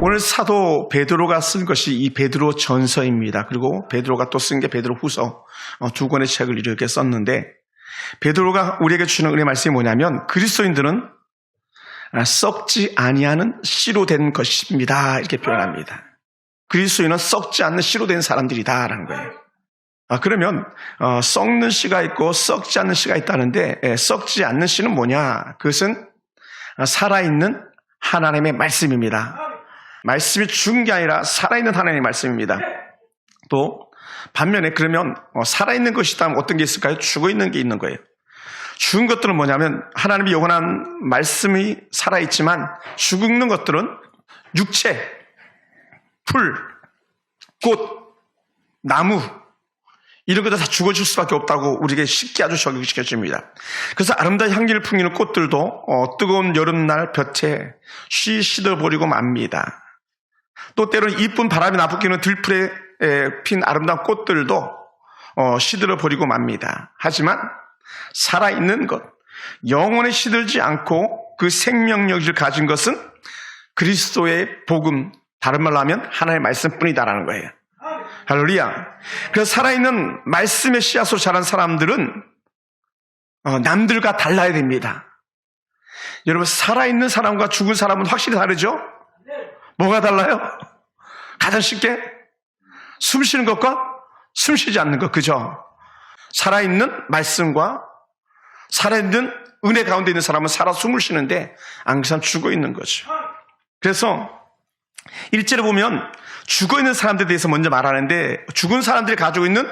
오늘 사도 베드로가 쓴 것이 이 베드로 전서입니다. 그리고 베드로가 또 쓴 게 베드로 후서 두 권의 책을 이렇게 썼는데, 베드로가 우리에게 주는 은혜의 말씀이 뭐냐면 그리스도인들은 썩지 아니하는 씨로 된 것입니다, 이렇게 표현합니다. 그리스도인은 썩지 않는 씨로 된 사람들이다라는 거예요. 그러면 썩는 씨가 있고 썩지 않는 씨가 있다는데, 썩지 않는 씨는 뭐냐? 그것은 살아있는 하나님의 말씀입니다. 말씀이 죽은 게 아니라 살아있는 하나님의 말씀입니다. 또 반면에 그러면 살아있는 것이 있다면 어떤 게 있을까요? 죽어있는 게 있는 거예요. 죽은 것들은 뭐냐면 하나님의 영원한 말씀이 살아있지만, 죽는 것들은 육체, 풀, 꽃, 나무, 이런 것들 다 죽어질 수밖에 없다고 우리에게 쉽게 아주 적용시켜줍니다. 그래서 아름다운 향기를 풍기는 꽃들도 뜨거운 여름날 볕에 시들어버리고 맙니다. 또 때로는 이쁜 바람이 나부끼는 들풀에 핀 아름다운 꽃들도 시들어버리고 맙니다. 하지만 살아있는 것, 영원히 시들지 않고 그 생명력을 가진 것은 그리스도의 복음, 다른 말로 하면 하나님의 말씀뿐이다라는 거예요. 할렐루야. 그래서 살아있는 말씀의 씨앗으로 자란 사람들은 남들과 달라야 됩니다. 여러분, 살아있는 사람과 죽은 사람은 확실히 다르죠? 뭐가 달라요? 가장 쉽게 숨 쉬는 것과 숨 쉬지 않는 것, 그죠? 살아있는 말씀과 살아있는 은혜 가운데 있는 사람은 살아 숨을 쉬는데 안 그런 사람 죽어 있는 거죠. 그래서 1절에 보면 죽어있는 사람들에 대해서 먼저 말하는데, 죽은 사람들이 가지고 있는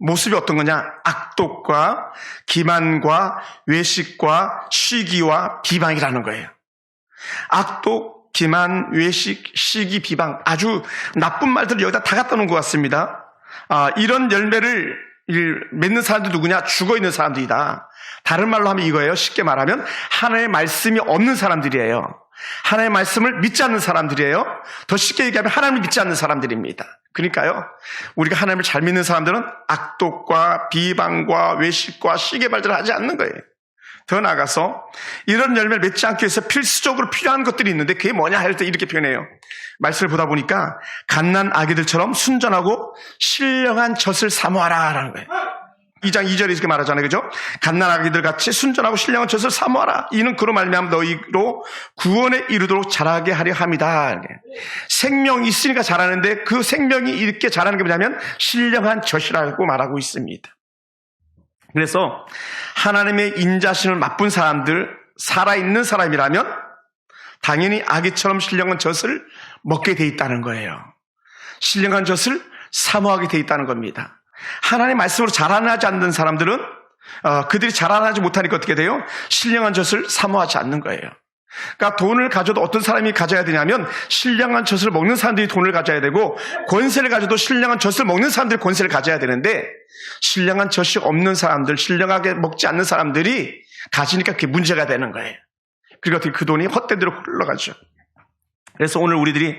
모습이 어떤 거냐? 악독과 기만과 외식과 시기와 비방이라는 거예요. 악독, 기만, 외식, 시기, 비방, 아주 나쁜 말들을 여기다 다 갖다 놓은 것 같습니다. 이런 열매를 맺는 사람들이 누구냐? 죽어있는 사람들이다. 다른 말로 하면 이거예요. 쉽게 말하면 하나님의 말씀이 없는 사람들이에요. 하나님의 말씀을 믿지 않는 사람들이에요. 더 쉽게 얘기하면 하나님을 믿지 않는 사람들입니다. 그러니까요, 우리가 하나님을 잘 믿는 사람들은 악독과 비방과 외식과 시기발전을 하지 않는 거예요. 더 나아가서 이런 열매를 맺지 않기 위해서 필수적으로 필요한 것들이 있는데, 그게 뭐냐 할 때 이렇게 표현해요. 말씀을 보다 보니까 갓난 아기들처럼 순전하고 신령한 젖을 사모하라 라는 거예요. 2장 2절에 이렇게 말하잖아요, 그죠? 갓난 아기들 같이 순전하고 신령한 젖을 사모하라. 이는 그로 말미암아 너희로 구원에 이르도록 자라게 하려 함이다. 생명이 있으니까 자라는데, 그 생명이 이렇게 자라는 게 뭐냐면 신령한 젖이라고 말하고 있습니다. 그래서 하나님의 인자심을 맛본 사람들, 살아있는 사람이라면 당연히 아기처럼 신령한 젖을 먹게 돼 있다는 거예요. 신령한 젖을 사모하게 돼 있다는 겁니다. 하나님의 말씀으로 자라나지 않는 사람들은 그들이 자라나지 못하니까 어떻게 돼요? 신령한 젖을 사모하지 않는 거예요. 그러니까 돈을 가져도 어떤 사람이 가져야 되냐면, 신령한 젖을 먹는 사람들이 돈을 가져야 되고, 권세를 가져도 신령한 젖을 먹는 사람들이 권세를 가져야 되는데, 신령한 젖이 없는 사람들, 신령하게 먹지 않는 사람들이 가지니까 그게 문제가 되는 거예요. 그리고 어떻게 그 돈이 헛된 대로 흘러가죠. 그래서 오늘 우리들이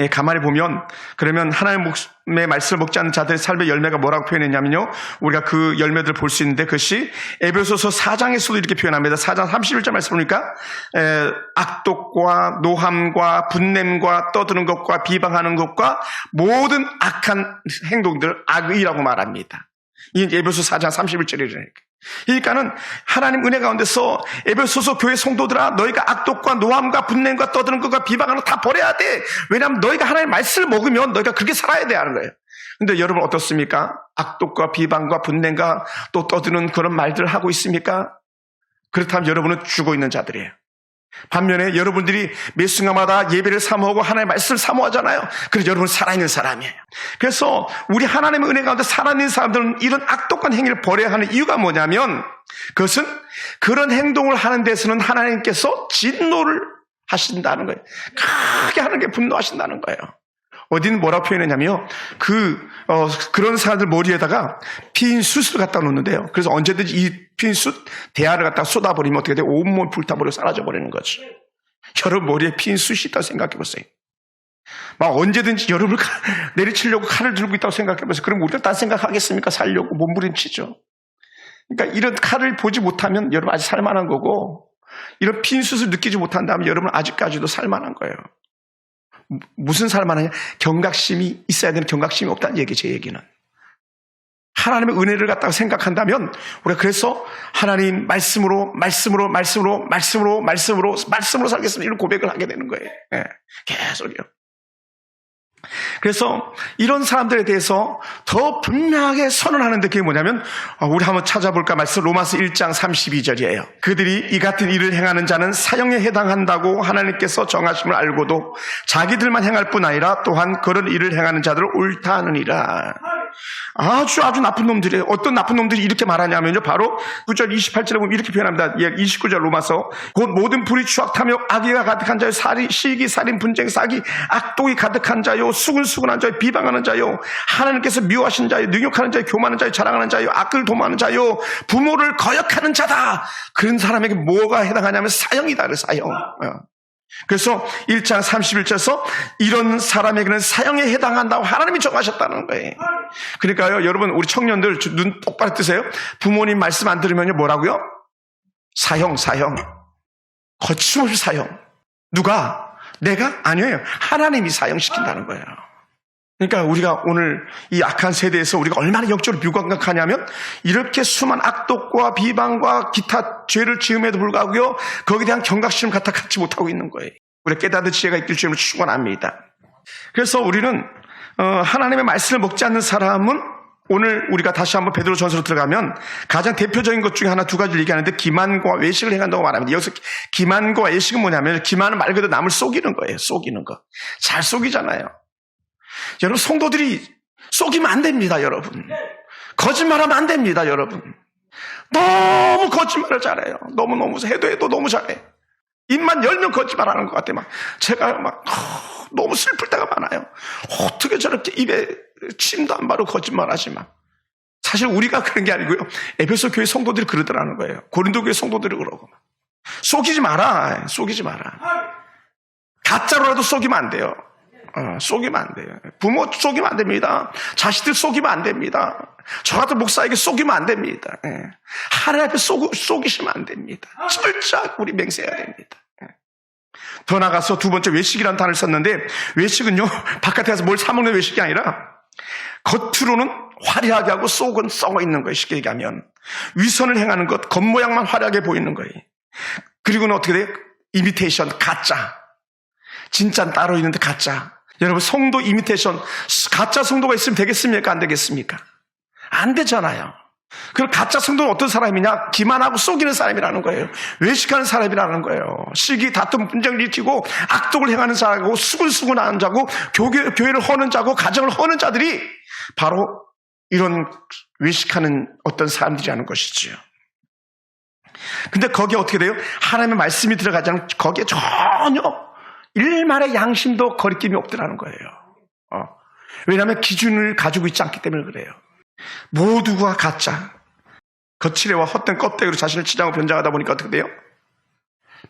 가만히 보면, 그러면 하나님의 말씀을 먹지 않는 자들의 삶의 열매가 뭐라고 표현했냐면요, 우리가 그 열매들을 볼 수 있는데, 그것이 에베소서 4장에서도 이렇게 표현합니다. 4장 31절 말씀 보니까 악독과 노함과 분냄과 떠드는 것과 비방하는 것과 모든 악한 행동들, 악의라고 말합니다. 이게 에베소 4장 31절이라니까. 그러니까는 하나님 은혜 가운데서 에베소서 교회 성도들아, 너희가 악독과 노함과 분냄과 떠드는 것과 비방하는 거 다 버려야 돼. 왜냐하면 너희가 하나님의 말씀을 먹으면 너희가 그렇게 살아야 돼 하는 거예요. 근데 여러분 어떻습니까? 악독과 비방과 분냄과 또 떠드는 그런 말들을 하고 있습니까? 그렇다면 여러분은 죽어 있는 자들이에요. 반면에 여러분들이 매 순간마다 예배를 사모하고 하나님의 말씀을 사모하잖아요. 그래서 여러분은 살아있는 사람이에요. 그래서 우리 하나님의 은혜 가운데 살아있는 사람들은 이런 악독한 행위를 버려야 하는 이유가 뭐냐면, 그것은 그런 행동을 하는 데서는 하나님께서 진노를 하신다는 거예요. 크게 하나님께 분노하신다는 거예요. 어디는 뭐라고 표현했냐면요, 그런 사람들 머리에다가 피인 숯을 갖다 놓는데요. 그래서 언제든지 이 피인 숯 대야를 갖다가 쏟아버리면 어떻게 돼요? 온몸 불타버려 사라져버리는 거죠. 여러분 머리에 피인 숯이 있다고 생각해 보세요. 막 언제든지 여러분을 내리치려고 칼을 들고 있다고 생각해 보세요. 그럼 우리가 딴 생각하겠습니까? 살려고 몸부림치죠. 그러니까 이런 칼을 보지 못하면 여러분 아직 살만한 거고, 이런 피인 숯을 느끼지 못한다면 여러분 아직까지도 살만한 거예요. 무슨 사람 하느냐? 경각심이 있어야 되는 경각심이 없다는 얘기, 제 얘기는. 하나님의 은혜를 갖다가 생각한다면 우리가 그래서 하나님 말씀으로 살겠습니다. 이런 고백을 하게 되는 거예요. 예, 계속요. 그래서 이런 사람들에 대해서 더 분명하게 선언하는데 그게 뭐냐면 우리 한번 찾아볼까 말씀 로마서 1장 32절이에요. 그들이 이 같은 일을 행하는 자는 사형에 해당한다고 하나님께서 정하심을 알고도 자기들만 행할 뿐 아니라 또한 그런 일을 행하는 자들을 옳다 하느니라. 아주 나쁜 놈들이에요. 어떤 나쁜 놈들이 이렇게 말하냐면요, 바로 9절 28절에 보면 이렇게 표현합니다. 29절 로마서 곧 모든 불의 추악 탐욕 악의가 가득한 자요 시기 살인 분쟁 사기 악독이 가득한 자요 수근수근한 자요 비방하는 자요 하나님께서 미워하신 자요 능욕하는 자요 교만하는 자요 자랑하는 자요 악을 도모하는 자요 부모를 거역하는 자다. 그런 사람에게 뭐가 해당하냐면 사형이다. 사형. 그래서 1장 31절에서 이런 사람에게는 사형에 해당한다고 하나님이 정하셨다는 거예요. 그러니까요, 여러분, 우리 청년들 눈 똑바로 뜨세요. 부모님 말씀 안 들으면요, 뭐라고요? 사형. 거침없이 사형. 누가? 내가? 아니에요. 하나님이 사형시킨다는 거예요. 그러니까 우리가 오늘 이 악한 세대에서 우리가 얼마나 영적으로 비관각하냐면 이렇게 수많은 악독과 비방과 기타 죄를 지음에도 불구하고요, 거기에 대한 경각심을 갖지 못하고 있는 거예요. 우리가 깨닫는 지혜가 있길 주님을 축원합니다. 그래서 우리는 하나님의 말씀을 먹지 않는 사람은 오늘 우리가 다시 한번 베드로전서로 들어가면 가장 대표적인 것 중에 하나 두 가지를 얘기하는데 기만과 외식을 행한다고 말합니다. 여기서 기만과 외식은 뭐냐면 기만은 말 그대로 남을 속이는 거예요. 속이는 거. 잘 속이잖아요. 여러분, 성도들이 속이면 안 됩니다, 여러분. 거짓말하면 안 됩니다, 여러분. 너무 거짓말을 잘해요. 너무 해도 너무 잘해. 입만 열면 거짓말하는 것 같아요. 제가 너무 슬플 때가 많아요. 어떻게 저렇게 입에 침도 안 바르고 거짓말하지만 사실 우리가 그런 게 아니고요. 에베소 교회 성도들이 그러더라는 거예요. 고린도 교회 성도들이 그러고. 속이지 마라. 가짜로라도 속이면 안 돼요. 속이면 안 돼요. 부모 속이면 안 됩니다. 자식들 속이면 안 됩니다. 저 같은 목사에게 속이면 안 됩니다. 하나님 앞에 속이시면 안 됩니다. 철저하게 우리 맹세해야 됩니다. 더 나가서 두 번째 외식이라는 단어를 썼는데 외식은요, 바깥에 가서 뭘 사먹는 외식이 아니라 겉으로는 화려하게 하고 속은 썩어 있는 거예요. 쉽게 얘기하면 위선을 행하는 것, 겉모양만 화려하게 보이는 거예요. 그리고는 어떻게 돼요? 이미테이션, 가짜. 진짜는 따로 있는데 가짜. 여러분, 성도 이미테이션, 가짜 성도가 있으면 되겠습니까? 안 되겠습니까? 안 되잖아요. 그럼 가짜 성도는 어떤 사람이냐? 기만하고 속이는 사람이라는 거예요. 외식하는 사람이라는 거예요. 시기, 다툼, 분쟁을 일으키고 악독을 행하는 자고 수근수근하는 자고 교회를 허는 자고 가정을 허는 자들이 바로 이런 외식하는 어떤 사람들이라는 것이지요. 근데 거기에 어떻게 돼요? 하나님의 말씀이 들어가지 않으면 거기에 전혀 일말의 양심도 거리낌이 없더라는 거예요. 왜냐하면 기준을 가지고 있지 않기 때문에 그래요. 모두가 가짜, 거칠애와 헛된 껍데기로 자신을 치장하고 변장하다 보니까 어떻게 돼요?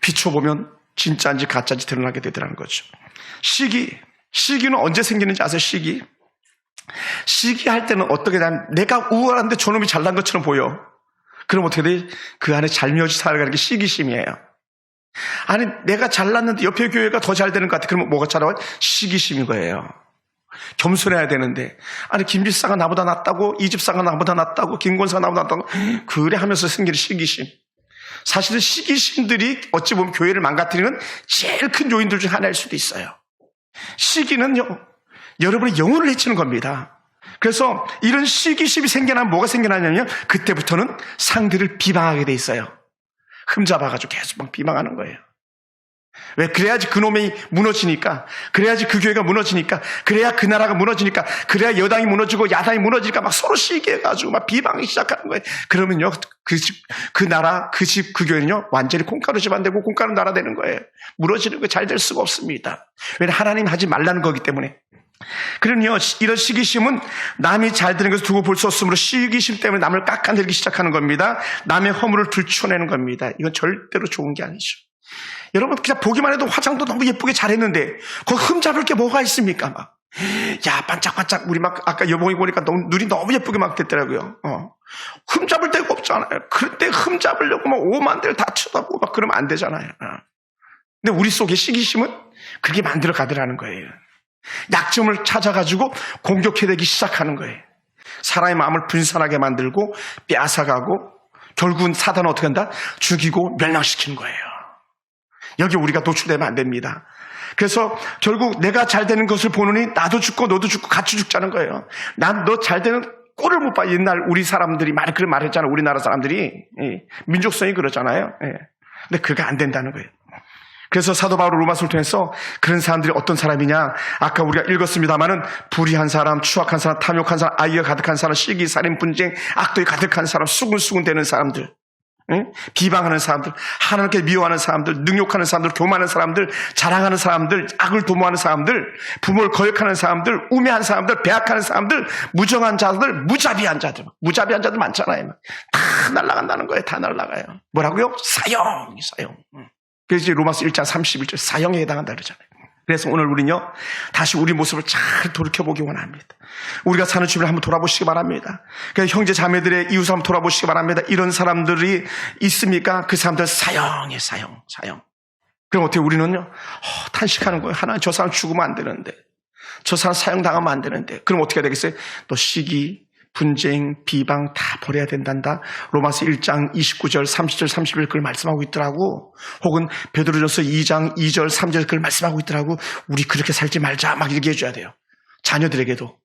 비춰보면 진짜인지 가짜인지 드러나게 되더라는 거죠. 시기는 언제 생기는지 아세요? 시기할 때는 어떻게 되냐면 내가 우월한데 저놈이 잘난 것처럼 보여. 그럼 어떻게 돼? 그 안에 잘못이 살아가는 게 시기심이에요. 아니, 내가 잘났는데 옆에 교회가 더 잘 되는 것 같아. 그러면 뭐가 찾아와요? 시기심인 거예요. 겸손해야 되는데, 아니, 김집사가 나보다 낫다고, 이집사가 나보다 낫다고, 김권사가 나보다 낫다고, 그래 하면서 생기는 시기심. 사실은 시기심들이 어찌 보면 교회를 망가뜨리는 제일 큰 요인들 중 하나일 수도 있어요. 시기는요, 여러분의 영혼을 해치는 겁니다. 그래서 이런 시기심이 생겨나면 뭐가 생겨나냐면, 그때부터는 상대를 비방하게 돼 있어요. 흠잡아가지고 계속 막 비방하는 거예요. 왜? 그래야지 그놈이 무너지니까, 그래야지 그 교회가 무너지니까, 그래야 그 나라가 무너지니까, 그래야 여당이 무너지고 야당이 무너지니까 막 서로 시기해가지고 막 비방하기 시작하는 거예요. 그러면요, 그 집, 그 나라, 그 집, 그 교회는요, 완전히 콩가루 집 안 되고 콩가루 나라 되는 거예요. 무너지는 거 잘 될 수가 없습니다. 왜냐하면 하나님 하지 말라는 거기 때문에. 그러니요, 이런 시기심은 남이 잘 되는 것을 두고 볼 수 없으므로 시기심 때문에 남을 깎아내리기 시작하는 겁니다. 남의 허물을 들춰내는 겁니다. 이건 절대로 좋은 게 아니죠. 여러분, 그냥 보기만 해도 화장도 너무 예쁘게 잘했는데 거기 흠잡을 게 뭐가 있습니까? 막, 야, 반짝반짝. 우리 막 아까 여봉이 보니까 눈이 너무 예쁘게 막 됐더라고요. 흠잡을 데가 없잖아요. 그럴 때 흠잡으려고 막 오만 대를 다 쳐다보고 막 그러면 안 되잖아요. 근데 우리 속의 시기심은 그렇게 만들어 가더라는 거예요. 약점을 찾아가지고 공격해대기 시작하는 거예요. 사람의 마음을 분산하게 만들고 빼앗아가고 결국은 사단은 어떻게 한다? 죽이고 멸망시키는 거예요. 여기 우리가 노출되면 안 됩니다. 그래서 결국 내가 잘 되는 것을 보느니 나도 죽고 너도 죽고 같이 죽자는 거예요. 난 너 잘 되는 꼴을 못 봐. 옛날 우리 사람들이 그런 말 했잖아요. 우리나라 사람들이. 민족성이 그러잖아요. 근데 그게 안 된다는 거예요. 그래서 사도 바울 로마서를 통해서 그런 사람들이 어떤 사람이냐? 아까 우리가 읽었습니다마는 불의한 사람, 추악한 사람, 탐욕한 사람, 아이가 가득한 사람, 시기, 살인, 분쟁, 악독이 가득한 사람, 수군수군 되는 사람들, 비방하는 사람들, 하나님께 미워하는 사람들, 능욕하는 사람들, 교만하는 사람들, 자랑하는 사람들, 악을 도모하는 사람들, 부모를 거역하는 사람들, 우매한 사람들, 배악하는 사람들, 무정한 자들, 무자비한 자들 많잖아요. 다 날아간다는 거예요. 다 날아가요. 뭐라고요? 사형. 그래서 로마서 1장 31절 사형에 해당한다 그러잖아요. 그래서 오늘 우리는요, 다시 우리 모습을 잘 돌이켜보기 원합니다. 우리가 사는 주변을 한번 돌아보시기 바랍니다. 그러니까 형제 자매들의 이웃을 한번 돌아보시기 바랍니다. 이런 사람들이 있습니까? 그 사람들 사형. 그럼 어떻게 우리는요, 탄식하는 거예요. 하나님 저 사람 죽으면 안 되는데, 저 사람 사형당하면 안 되는데. 그럼 어떻게 해야 되겠어요? 또 시기, 분쟁, 비방 다 버려야 된단다. 로마서 1장 29절, 30절, 31절 그걸 말씀하고 있더라고. 혹은 베드로전서 2장 2절, 3절 그걸 말씀하고 있더라고. 우리 그렇게 살지 말자 막 이렇게 해줘야 돼요. 자녀들에게도.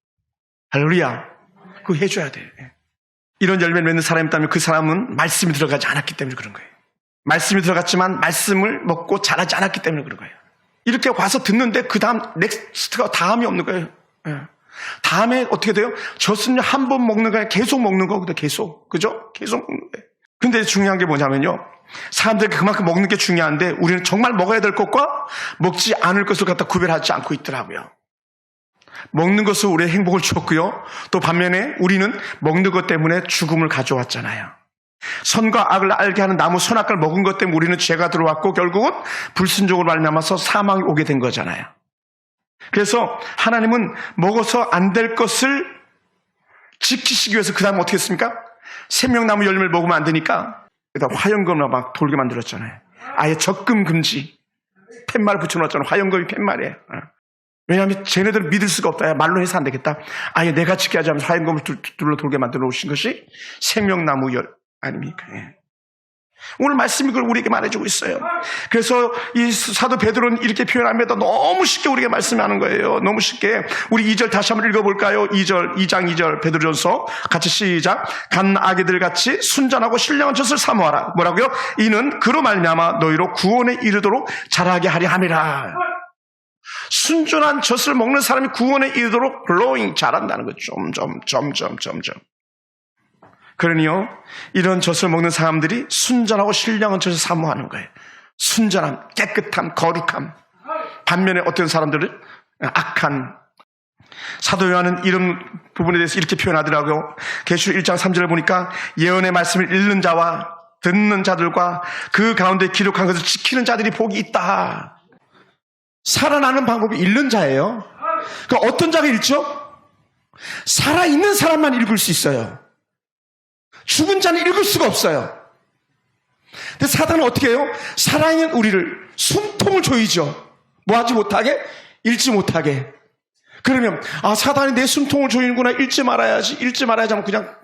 할렐루야. 그거 해줘야 돼. 이런 열매를 맺는 사람이 있다면 그 사람은 말씀이 들어가지 않았기 때문에 그런 거예요. 말씀이 들어갔지만 말씀을 먹고 자라지 않았기 때문에 그런 거예요. 이렇게 와서 듣는데 그 다음 넥스트가 다음이 없는 거예요. 다음에 어떻게 돼요? 젖은요 한 번 먹는 거야 계속 먹는 거거든. 계속. 그죠? 계속 먹는 거예요. 근데 중요한 게 뭐냐면요, 사람들이 그만큼 먹는 게 중요한데 우리는 정말 먹어야 될 것과 먹지 않을 것을 갖다 구별하지 않고 있더라고요. 먹는 것은 우리의 행복을 주었고요, 또 반면에 우리는 먹는 것 때문에 죽음을 가져왔잖아요. 선과 악을 알게 하는 나무 선악과를 먹은 것 때문에 우리는 죄가 들어왔고 결국은 불순종으로 말미암아서 사망이 오게 된 거잖아요. 그래서 하나님은 먹어서 안 될 것을 지키시기 위해서 그 다음에 어떻게 했습니까? 생명나무 열매를 먹으면 안 되니까 그러니까 화염검을 막 돌게 만들었잖아요. 아예 적금 금지 팻말 붙여놨잖아요. 화염검이 팻말이에요. 왜냐하면 쟤네들은 믿을 수가 없다. 말로 해서 안 되겠다. 아예 내가 지켜야 하면서 화염검을 둘러 돌게 만들어 놓으신 것이 생명나무 열 아닙니까? 오늘 말씀이 그걸 우리에게 말해주고 있어요. 그래서 이 사도 베드로는 이렇게 표현합니다. 너무 쉽게 우리에게 말씀하는 거예요. 너무 쉽게. 우리 2절 다시 한번 읽어볼까요? 2장 2절 베드로전서 같이 시작. 간 아기들 같이 순전하고 신령한 젖을 사모하라. 뭐라고요? 이는 그로 말미암아 너희로 구원에 이르도록 자라게 하려 함이라. 순전한 젖을 먹는 사람이 구원에 이르도록 growing 자란다는 거죠. 점점. 그러니요, 이런 젖을 먹는 사람들이 순전하고 신령한 젖을 사모하는 거예요. 순전함, 깨끗함, 거룩함. 반면에 어떤 사람들은 악한. 사도 요한은 이런 부분에 대해서 이렇게 표현하더라고요. 계시록 1장 3절을 보니까 예언의 말씀을 읽는 자와 듣는 자들과 그 가운데 기록한 것을 지키는 자들이 복이 있다. 살아나는 방법이 읽는 자예요. 그러니까 어떤 자가 읽죠? 살아있는 사람만 읽을 수 있어요. 죽은 자는 읽을 수가 없어요. 근데 사단은 어떻게 해요? 살아있는 우리를 숨통을 조이죠. 뭐 하지 못하게? 읽지 못하게. 그러면 사단이 내 숨통을 조이는구나. 읽지 말아야지 하면 그냥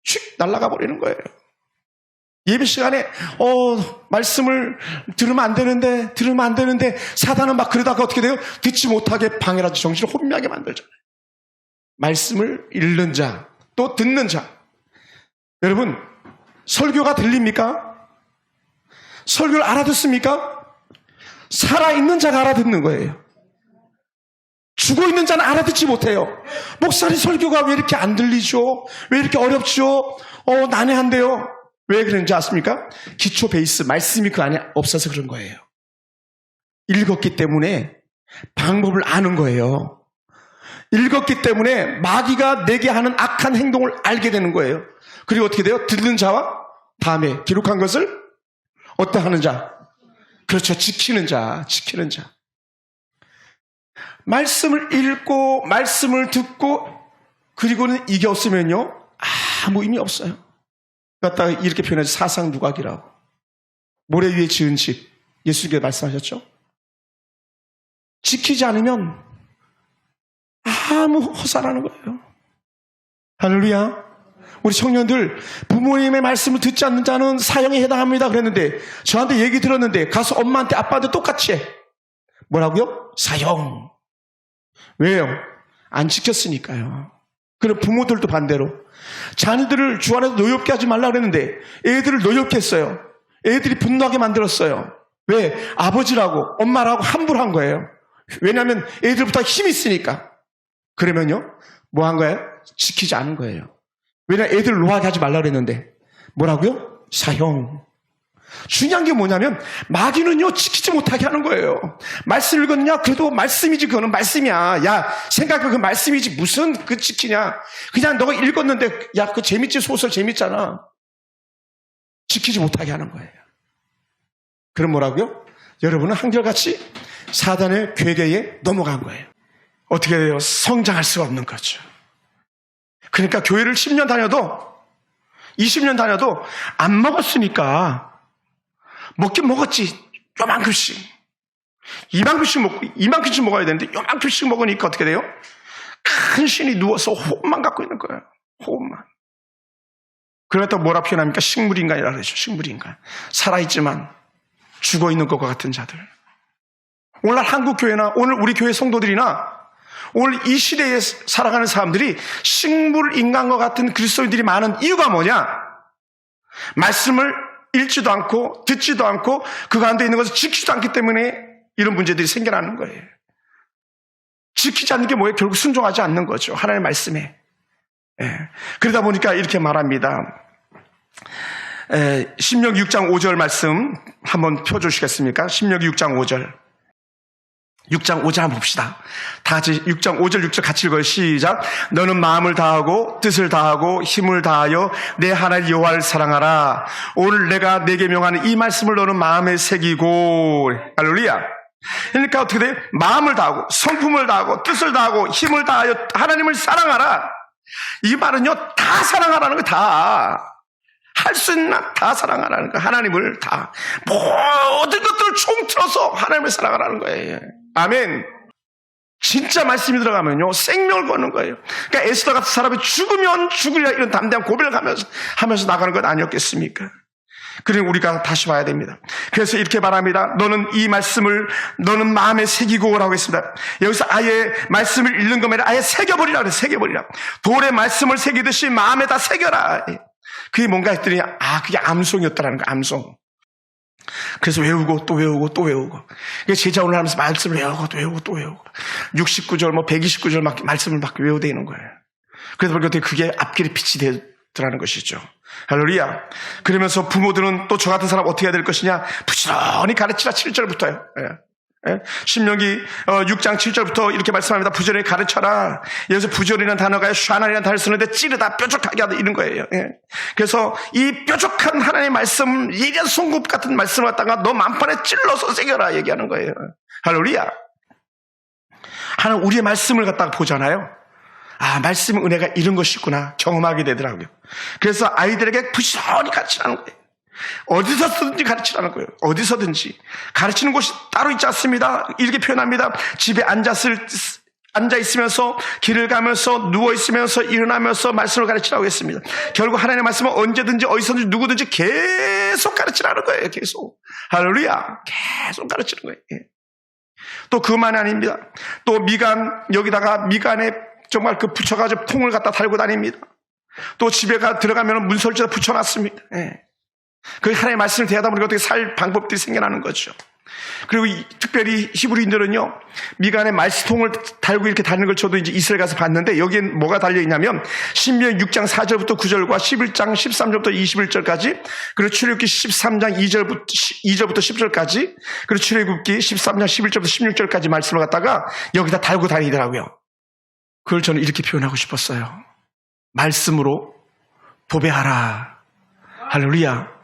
휙 날아가 버리는 거예요. 예배 시간에 말씀을 들으면 안 되는데 사단은 막 그러다가 어떻게 돼요? 듣지 못하게 방해하지, 정신을 혼미하게 만들잖아요. 말씀을 읽는 자, 또 듣는 자. 여러분, 설교가 들립니까? 설교를 알아듣습니까? 살아있는 자가 알아듣는 거예요. 죽어있는 자는 알아듣지 못해요. 목사님 설교가 왜 이렇게 안 들리죠? 왜 이렇게 어렵죠? 난해한데요. 왜 그런지 아십니까? 기초 베이스, 말씀이 그 안에 없어서 그런 거예요. 읽었기 때문에 방법을 아는 거예요. 읽었기 때문에 마귀가 내게 하는 악한 행동을 알게 되는 거예요. 그리고 어떻게 돼요? 듣는 자와 다음에 기록한 것을 어떠 하는 자? 그렇죠. 지키는 자. 말씀을 읽고 말씀을 듣고 그리고는 이게 없으면요, 아무 의미 없어요. 갖다가 이렇게 표현하지, 사상누각이라고. 모래 위에 지은 집, 예수님께서 말씀하셨죠. 지키지 않으면 아무 허사라는 거예요. 할렐루야. 우리 청년들, 부모님의 말씀을 듣지 않는 자는 사형에 해당합니다 그랬는데, 저한테 얘기 들었는데 가서 엄마한테 아빠한테 똑같이 해. 뭐라고요? 사형. 왜요? 안 지켰으니까요. 그리고 부모들도 반대로 자녀들을 주 안에서 노엽게 하지 말라 그랬는데 애들을 노엽게 했어요. 애들이 분노하게 만들었어요. 왜? 아버지라고 엄마라고 함부로 한 거예요. 왜냐하면 애들보다 힘이 있으니까. 그러면요, 뭐 한 거예요? 지키지 않은 거예요. 왜냐하면 애들을 노하게 하지 말라 그랬는데 뭐라고요? 사형. 중요한 게 뭐냐면 마귀는요, 지키지 못하게 하는 거예요. 말씀 읽었냐? 그래도 말씀이지. 그거는 말씀이야. 야, 생각해. 그 말씀이지. 무슨 그 지키냐? 그냥 너가 읽었는데 야, 그 재밌지. 소설 재밌잖아. 지키지 못하게 하는 거예요. 그럼 뭐라고요? 여러분은 한결같이 사단의 괴계에 넘어간 거예요. 어떻게 해요? 성장할 수가 없는 거죠. 그러니까 교회를 10년 다녀도 20년 다녀도 안 먹었으니까 먹긴 먹었지. 요만큼씩. 이만큼씩 먹고 이만큼씩 먹어야 되는데 요만큼씩 먹으니까 어떻게 돼요? 큰 신이 누워서 호흡만 갖고 있는 거예요. 호흡만. 그러다 뭐라 표현합니까? 식물인간이라고 그러죠. 식물인간. 살아있지만 죽어있는 것과 같은 자들. 오늘날 한국교회나 오늘 우리 교회 성도들이나 오늘 이 시대에 살아가는 사람들이 식물인간과 같은 그리스도인들이 많은 이유가 뭐냐? 말씀을 읽지도 않고 듣지도 않고 그 가운데 있는 것을 지키지도 않기 때문에 이런 문제들이 생겨나는 거예요. 지키지 않는 게 뭐예요? 결국 순종하지 않는 거죠. 하나님의 말씀에. 그러다 보니까 이렇게 말합니다. 신명기 6장 5절 말씀 한번 펴주시겠습니까? 신명기 6장 5절. 6장 5절 한번 봅시다. 다 같이 6장 5절 6절 같이 읽어요. 시작. 너는 마음을 다하고 뜻을 다하고 힘을 다하여 내 하나님 여호와를 사랑하라. 오늘 내가 내게 명하는 이 말씀을 너는 마음에 새기고. 할렐루야. 그러니까 어떻게 돼? 마음을 다하고 성품을 다하고 뜻을 다하고 힘을 다하여 하나님을 사랑하라. 이 말은요, 다 사랑하라는 거. 다. 할 수 있는 다 사랑하라는 거. 하나님을 다. 모든 것들을 총틀어서 하나님을 사랑하라는 거예요. 아멘. 진짜 말씀이 들어가면요, 생명을 거는 거예요. 그러니까 에스더 같은 사람이 죽으면 죽으리라 이런 담대한 고백을 하면서 나가는 것 아니었겠습니까? 그러니 우리가 다시 봐야 됩니다. 그래서 이렇게 말합니다. 너는 이 말씀을 너는 마음에 새기고라고 했습니다. 여기서 아예 말씀을 읽는 것만 아니라 아예 새겨버리라 그래. 새겨버리라. 돌에 말씀을 새기듯이 마음에다 새겨라. 그게 뭔가 했더니 그게 암송이었다라는 거야. 암송. 그래서 외우고 또 외우고 또 외우고. 제자 오늘 하면서 말씀을 외우고 또 외우고 또 외우고 69절 129절 막 말씀을 막 외우되는 거예요. 그래서 보니까 그게 앞길에 빛이 되더라는 것이죠. 할렐루야. 그러면서 부모들은 또 저 같은 사람 어떻게 해야 될 것이냐? 부지런히 가르치라. 7절부터요. 신명기 6장 7절부터 이렇게 말씀합니다. 부지런히 가르쳐라. 여기서 부지런이라는 단어가 샤난이라는 단어를 쓰는데 찌르다, 뾰족하게 하다 이런 거예요. 그래서 이 뾰족한 하나님의 말씀, 예리한 송곳 같은 말씀을 갖다가 너 만판에 찔러서 새겨라 얘기하는 거예요. 할렐루야. 하나님 우리의 말씀을 갖다가 보잖아요. 말씀의 은혜가 이런 것이 있구나 경험하게 되더라고요. 그래서 아이들에게 부지런히 가르치라는 거예요. 어디서든지 가르치라는 거예요. 어디서든지. 가르치는 곳이 따로 있지 않습니다. 이렇게 표현합니다. 집에 앉아 있으면서 길을 가면서 누워 있으면서 일어나면서 말씀을 가르치라고 했습니다. 결국 하나님의 말씀은 언제든지 어디서든지 누구든지 계속 가르치라는 거예요. 계속. 할렐루야. 계속 가르치는 거예요. 또 그만이 아닙니다. 또 여기다가 미간에 정말 그 붙여가지고 통을 갖다 달고 다닙니다. 또 집에 들어가면 문설주에다 붙여놨습니다. 그 하나님의 말씀을 대하다 보니까 어떻게 살 방법들이 생겨나는 거죠. 그리고 특별히 히브리인들은요, 미간에 말씀통을 달고 이렇게 다니는 걸 저도 이제 이스라엘 가서 봤는데, 여기엔 뭐가 달려있냐면, 신명기 6장 4절부터 9절과 11장 13절부터 21절까지, 그리고 출애굽기 13장 2절부터 10절까지, 그리고 출애굽기 13장 11절부터 16절까지 말씀을 갖다가 여기다 달고 다니더라고요. 그걸 저는 이렇게 표현하고 싶었어요. 말씀으로 도배하라. 할렐루야.